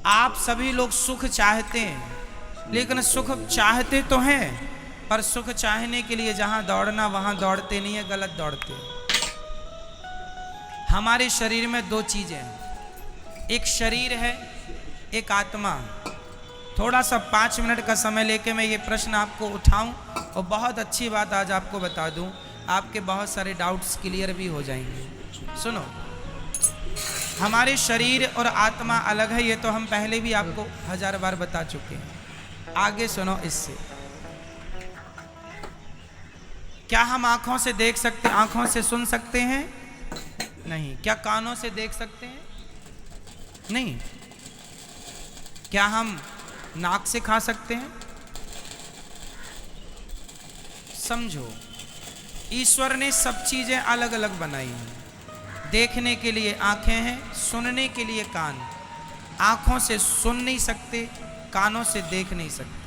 आप सभी लोग सुख चाहते हैं, लेकिन सुख चाहते तो हैं, पर सुख चाहने के लिए जहां दौड़ना वहां दौड़ते नहीं है, गलत दौड़ते हैं। हमारे शरीर में दो चीजें हैं, एक शरीर है, एक आत्मा। थोड़ा सा 5 मिनट का समय लेके मैं ये प्रश्न आपको उठाऊं और बहुत अच्छी बात आज आपको बता दूं, आपके बहुत सारे डाउट्स क्लियर भी हो जाएंगे। सुनो, हमारे शरीर और आत्मा अलग है, ये तो हम पहले भी आपको 1000 बार बता चुके हैं। आगे सुनो इससे। क्या हम आंखों से देख सकते, आंखों से सुन सकते हैं? नहीं। क्या कानों से देख सकते हैं? नहीं। क्या हम नाक से खा सकते हैं? समझो, ईश्वर ने सब चीजें अलग अलग बनाई हैं। देखने के लिए आंखें हैं, सुनने के लिए कान। आंखों से सुन नहीं सकते, कानों से देख नहीं सकते,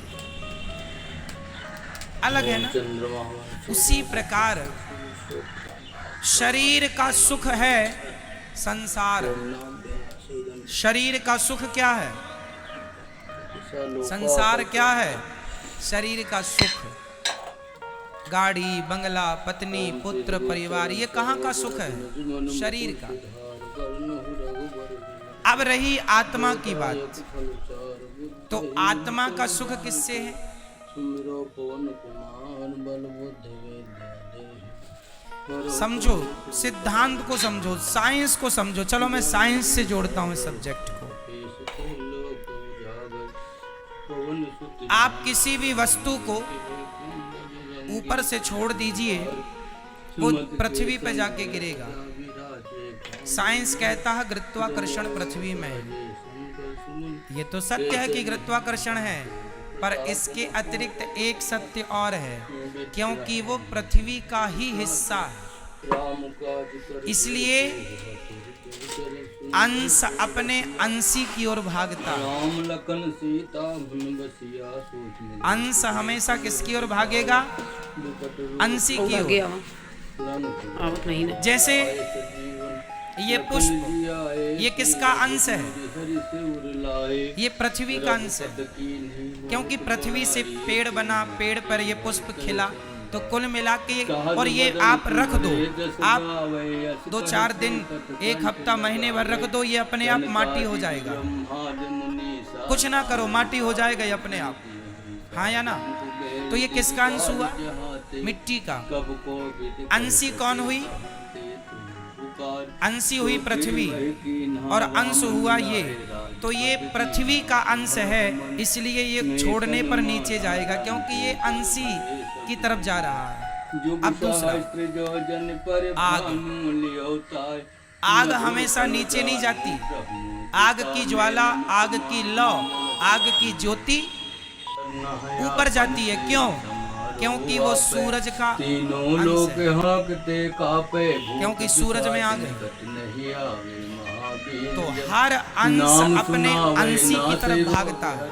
अलग है ना। उसी प्रकार शरीर का सुख है संसार। शरीर का सुख क्या है? संसार क्या है? शरीर का सुख। गाड़ी, बंगला, पत्नी, पुत्र, परिवार, ये कहाँ का सुख है? शरीर का। अब रही आत्मा की बात, तो आत्मा का सुख किससे है? समझो, सिद्धांत को समझो, साइंस को समझो। चलो मैं साइंस से जोड़ता हूं इस सब्जेक्ट को। आप किसी भी वस्तु को ऊपर से छोड़ दीजिए, वो पृथ्वी पे जाके गिरेगा। साइंस कहता है गुरुत्वाकर्षण पृथ्वी में है। ये तो सत्य है कि गुरुत्वाकर्षण है, पर इसके अतिरिक्त एक सत्य और है, क्योंकि वो पृथ्वी का ही हिस्सा है। इसलिए अंश अपने अंशी की ओर भागता है। अंश हमेशा किसकी ओर भागेगा? अंशी की ओर। जैसे ये पुष्प, ये किसका अंश है? ये पृथ्वी का अंश है, क्योंकि पृथ्वी से पेड़ बना, पेड़ पर ये पुष्प खिला। तो कुल मिला के, और ये आप रख दो, आप 2-4 दिन, 1 हफ्ता, महीने भर रख दो, ये अपने आप माटी हो जाएगा। कुछ ना करो, माटी हो जाएगा ये अपने आप, हाँ या ना? तो ये किसका अंश हुआ? मिट्टी का। अंशी कौन हुई? अंशी हुई पृथ्वी, और अंश हुआ ये। तो ये पृथ्वी का अंश है, इसलिए ये छोड़ने पर नीचे जाएगा, क्योंकि ये अंशी की तरफ जा रहा है। अब दूसरा, आग। आग हमेशा नीचे नहीं जाती। आग की ज्वाला, आग की लौ, आग की ज्योति ऊपर जाती है। क्यों? क्योंकि वो सूरज का अंश है, क्योंकि सूरज में आग है। तो हर अंश अपने अंशी की तरफ भागता है।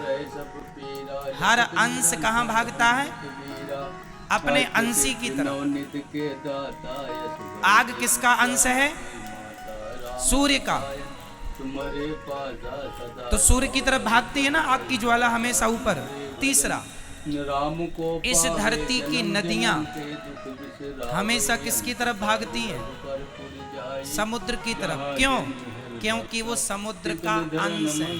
हर अंश कहाँ भागता है? अपने अंशी की तरफ। आग किसका अंश है? सूर्य का। तो सूर्य की तरफ भागती है ना आग की ज्वाला हमेशा ऊपर। तीसरा, इस धरती की नदियां हमेशा किसकी तरफ भागती हैं? समुद्र की तरफ। क्यों? क्योंकि वो समुद्र का अंश है।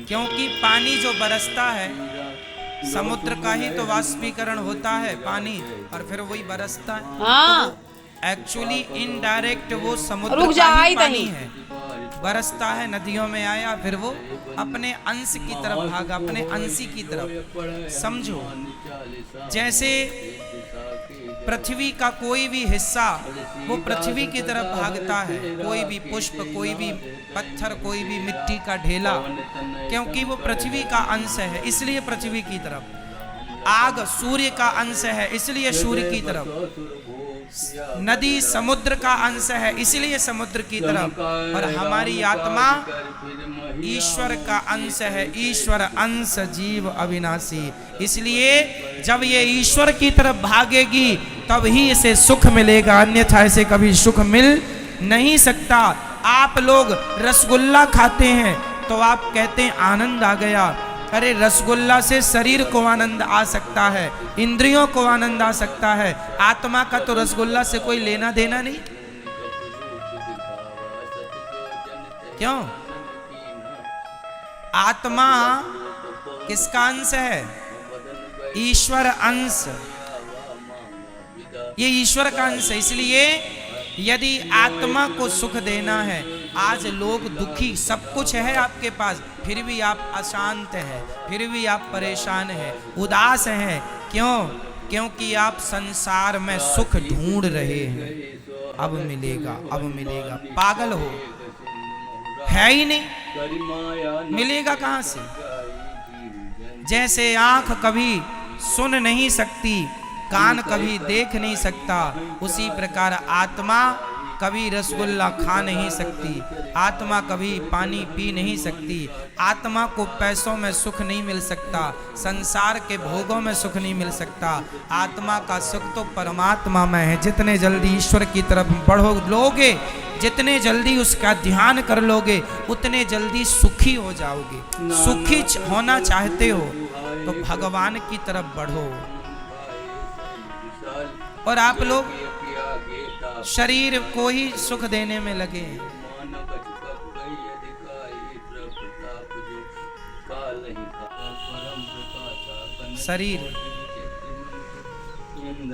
क्योंकि पानी जो बरसता है, समुद्र का ही तो वाष्पीकरण होता है पानी, और फिर वही बरसता है। हाँ। तो एक्चुअली इनडायरेक्ट वो समुद्र का ही पानी है, बरसता है, नदियों में आया, फिर वो अपने अंश की तरफ भागा, अपने अंशी की तरफ। समझो, जैसे पृथ्वी का कोई भी हिस्सा वो पृथ्वी की तरफ भागता है। कोई भी पुष्प, कोई भी पत्थर, कोई भी मिट्टी का ढेला, क्योंकि वो पृथ्वी का अंश है, इसलिए पृथ्वी की तरफ। आग सूर्य का अंश है, इसलिए सूर्य की तरफ। नदी समुद्र का अंश है, इसलिए समुद्र की तरफ। और हमारी आत्मा ईश्वर का अंश है। ईश्वर अंश जीव अविनाशी, इसलिए जब ये ईश्वर की तरफ भागेगी तब ही इसे सुख मिलेगा, अन्यथा इसे कभी सुख मिल नहीं सकता। आप लोग रसगुल्ला खाते हैं, तो आप कहते हैं आनंद आ गया। अरे रसगुल्ला से शरीर को आनंद आ सकता है, इंद्रियों को आनंद आ सकता है, आत्मा का तो रसगुल्ला से कोई लेना देना नहीं। क्यों? आत्मा किसका अंश है? ईश्वर अंश। ये ईश्वर का अंश है। इसलिए यदि आत्मा को सुख देना है, आज लोग दुखी, सब कुछ है आपके पास, फिर भी आप अशांत हैं, फिर भी आप परेशान हैं, उदास हैं। क्यों? क्योंकि आप संसार में सुख ढूंढ रहे हैं। अब मिलेगा, अब मिलेगा। पागल हो, है ही नहीं, मिलेगा कहां से? जैसे आंख कभी सुन नहीं सकती, कान कभी देख नहीं सकता, उसी प्रकार आत्मा कभी रसगुल्ला खा नहीं सकती, आत्मा कभी पानी पी नहीं सकती, आत्मा को पैसों में सुख नहीं मिल सकता, संसार के भोगों में सुख नहीं मिल सकता। आत्मा का सुख तो परमात्मा में है। जितने जल्दी ईश्वर की तरफ बढ़ो लोगे, जितने जल्दी उसका ध्यान कर लोगे, उतने जल्दी सुखी हो जाओगे। सुखी होना चाहते हो तो भगवान की तरफ बढ़ो। और आप लोग शरीर को ही सुख देने में लगे हैं। शरीर,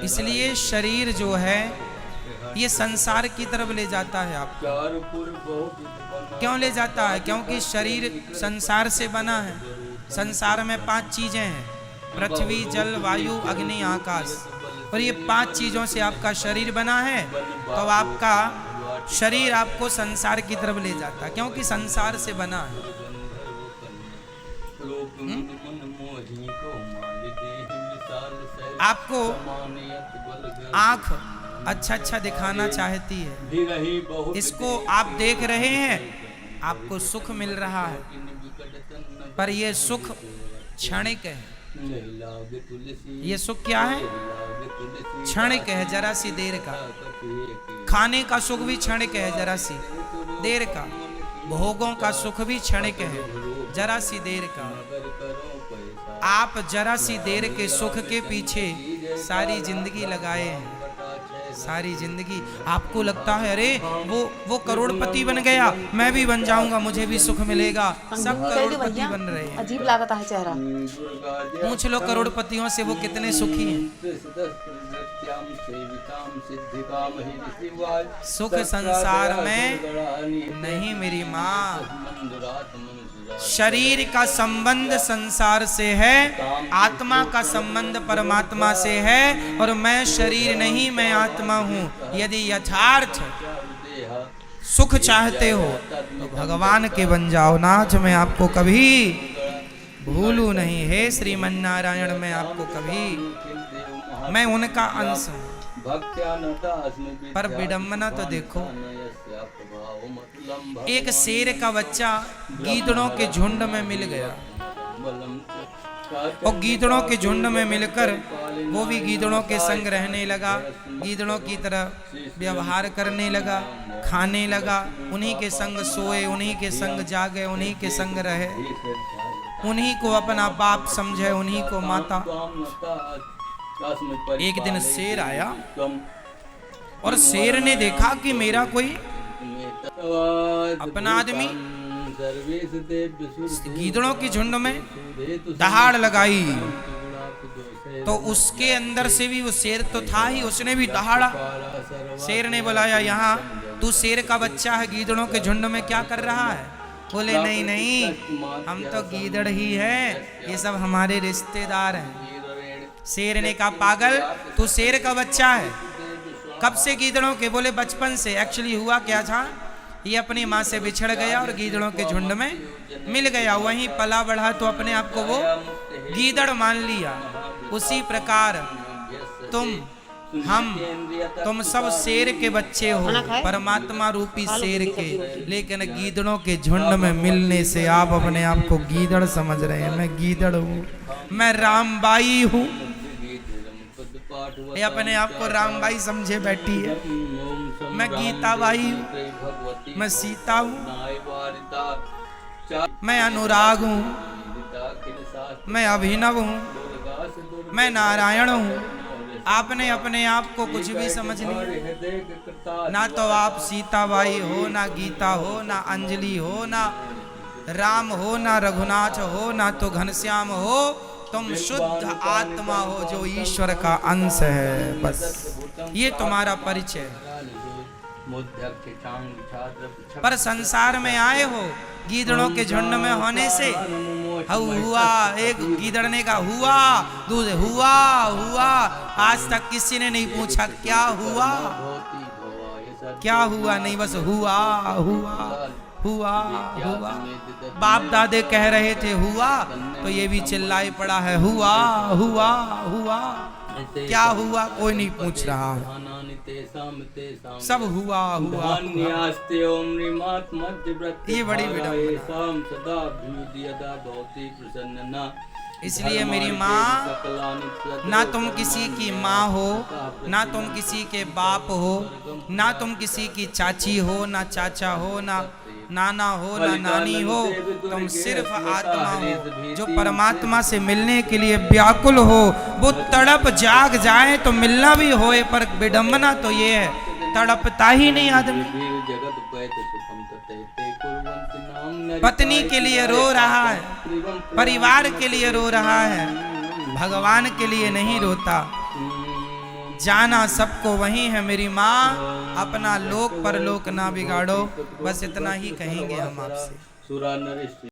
इसलिए शरीर जो है ये संसार की तरफ ले जाता है आपको। क्यों ले जाता है? क्योंकि शरीर संसार से बना है। संसार में 5 चीजें हैं, पृथ्वी, जल, वायु, अग्नि, आकाश, और ये 5 चीजों से आपका शरीर बना है। तो आपका शरीर आपको संसार की तरफ ले जाता है, क्योंकि संसार से बना है। आपको आंख अच्छा अच्छा दिखाना चाहती है, इसको आप देख रहे हैं, आपको सुख मिल रहा है, पर ये सुख क्षणिक है। ये सुख क्या है? क्षणिक है, जरा सी देर का। खाने का सुख भी क्षणिक है, जरा सी देर का। भोगों का सुख भी क्षणिक है, जरा सी देर का। आप जरा सी देर के सुख के पीछे सारी जिंदगी लगाए हैं। सारी जिंदगी आपको लगता है अरे वो करोड़पति बन गया, मैं भी बन जाऊंगा, मुझे भी सुख मिलेगा। सब करोड़पति बन रहे हैं। अजीब लगता है चेहरा। पूछ लो करोड़पतियों से वो कितने सुखी हैं। सुख संसार में नहीं मेरी माँ। शरीर का संबंध संसार से है, आत्मा का संबंध परमात्मा से है। और मैं शरीर नहीं, मैं आत्मा हूँ। यदि यथार्थ सुख चाहते हो तो भगवान के बन जाओ। नाथ मैं आपको कभी भूलू नहीं, हे श्रीमन नारायण मैं आपको कभी, मैं उनका अंश हूँ। पर विडंबना तो देखो, एक शेर का बच्चा गीदड़ों के झुंड में मिल गया, और गीदड़ों के झुंड में मिलकर वो भी गीदड़ों के संग रहने लगा, गीदड़ों की तरह व्यवहार करने लगा, खाने लगा, उन्हीं के संग सोए, उन्हीं के संग जागे, उन्हीं के संग रहे, उन्हीं को अपना बाप समझे, उन्हीं को माता। एक दिन शेर आया और शेर ने देखा कि मेरा कोई अपना आदमी गीदड़ों की झुंड में दहाड़ लगाई, तो उसके अंदर से भी वो शेर तो था ही, उसने भी दहाड़ा। शेर ने बुलाया, यहाँ तू शेर का बच्चा है, गीदड़ों के झुंड में क्या कर रहा है? बोले नहीं नहीं, हम तो गीदड़ ही हैं, ये सब हमारे रिश्तेदार हैं। शेर ने कहा पागल, तू शेर का बच्चा है, कब से गीदड़ों के? बोले बचपन से। एक्चुअली हुआ क्या था, ये अपनी माँ से बिछड़ गया और गीदड़ों के झुंड में मिल गया, वहीं पला बढ़ा तो अपने आप को वो गीदड़ मान लिया। उसी प्रकार तुम सब शेर के बच्चे हो, परमात्मा रूपी शेर के, लेकिन गीदड़ों के झुंड में मिलने से आप अपने आप को गीदड़ समझ रहे हैं। मैं गीदड़ हूँ, मैं रामबाई हूँ, ये अपने आप को रामबाई समझे बैठी है। मैं गीताबाई हूँ, मैं सीता हूँ। मैं अनुराग हूँ, मैं अभिनव हूँ, मैं नारायण हूँ। आपने अपने आप को कुछ भी समझ लिया। ना तो आप सीताबाई हो, ना गीता हो, ना अंजलि हो, ना राम हो, ना रघुनाथ हो, ना तो घनश्याम हो। तुम शुद्ध आत्मा हो जो ईश्वर का अंश है। बस ये तुम्हारा परिचय है। पर संसार में आए हो गीदड़ों के झुंड में होने से हुआ, एक गीदड़ ने कहा हुआ, दूसरे हुआ हुआ। आज तक किसी ने नहीं पूछा क्या हुआ, क्या हुआ, नहीं बस हुआ हुआ हुआ हुआ। बाप दादे कह रहे थे हुआ, तो ये भी चिल्लाई पड़ा है हुआ हुआ हुआ। क्या हुआ कोई नहीं पूछ रहा है, सब हुआ हुआ। ये बड़ी विडंबना। इसलिए मेरी माँ, ना तुम किसी की माँ हो, ना तुम किसी के बाप हो, ना तुम किसी की चाची हो, ना चाचा हो, ना नाना हो, ना नानी हो। तुम सिर्फ आत्मा हो जो परमात्मा से मिलने के लिए व्याकुल हो। वो तड़प जाग जाए तो मिलना भी होए, पर विडंबना तो ये है तड़पता ही नहीं आदमी। पत्नी के लिए रो रहा है, परिवार के लिए रो रहा है, भगवान के लिए नहीं रोता। जाना सबको वही है मेरी माँ, अपना लोक परलोक ना बिगाड़ो। बस इतना ही कहेंगे हम आपसे।